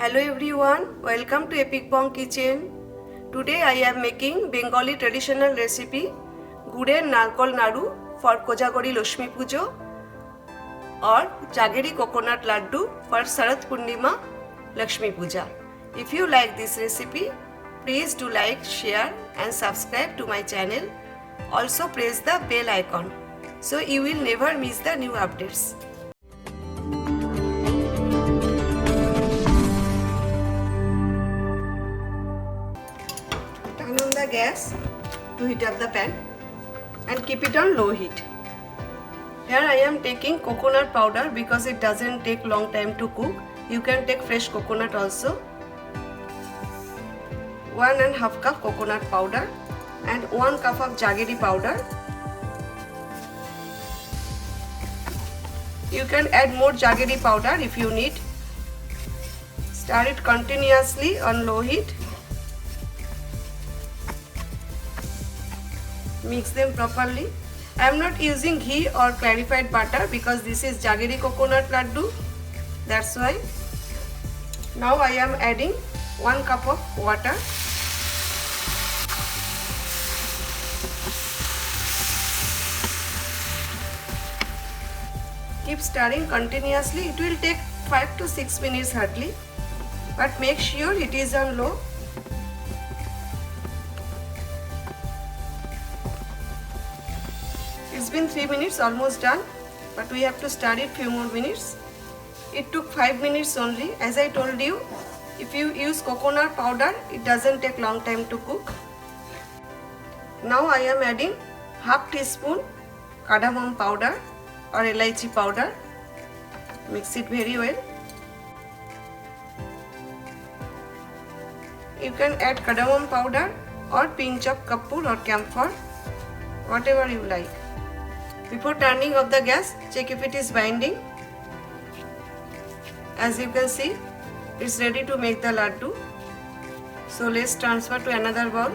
Hello everyone, welcome to Epic Bong Kitchen. Today I am making Bengali traditional recipe Guder Narkol Naru for Kojagori Lakshmi Pujo or Jaggery Coconut Laddu for Sharad Purnima Lakshmi Puja. If you like this recipe, please do like, share and subscribe to my channel. Also press the bell icon so you will never miss the new updates. Turn on the gas to heat up the pan and keep it on low heat. Here I am taking coconut powder because it doesn't take long time to cook. You can take fresh coconut also. 1.5 cup coconut powder and 1 cup of jaggery powder. You can add more jaggery powder if you need. Stir it continuously on low heat. Mix them properly. I am not using ghee or clarified butter because this is jaggery coconut laddu. That's why. Now I am adding 1 cup of water. Keep stirring continuously. It will take 5 to 6 minutes hardly, but make sure it is on low. It's been 3 minutes, almost done, but we have to stir it few more minutes. It took 5 minutes only. As I told you, if you use coconut powder, it doesn't take long time to cook. Now I am adding half teaspoon cardamom powder or elaichi powder. Mix it very well. You can add cardamom powder or pinch of kapoor or camphor, whatever you like. Before turning off the gas, check if it is binding. As you can see, it's ready to make the laddu. So let's transfer to another bowl.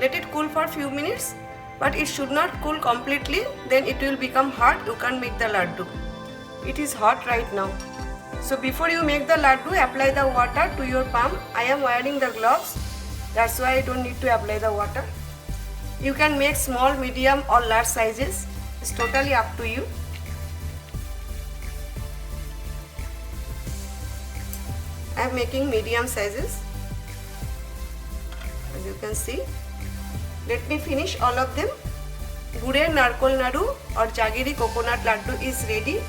Let it cool for few minutes, but it should not cool completely, then it will become hard. You can't make the laddu. It is hot right now. So before you make the laddu, apply the water to your palm. I am wearing the gloves, that's why I don't need to apply the water. You can make small, medium or large sizes. It's totally up to you. I am making medium sizes, as you can see. Let me finish all of them. Guder Narkol Naru or Jaggery Coconut Laddu is ready.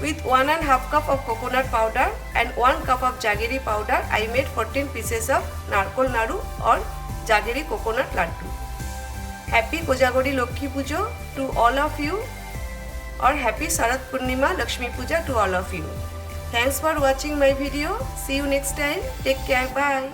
With 1.5 cup of coconut powder and 1 cup of jaggery powder, I made 14 pieces of Narkol Naru or Jaggery Coconut Laddu. Happy Kojagori Lakshmi Pujo to all of you, or happy Sharad Purnima Lakshmi Puja to all of you. Thanks for watching my video. See you next time. Take care. Bye.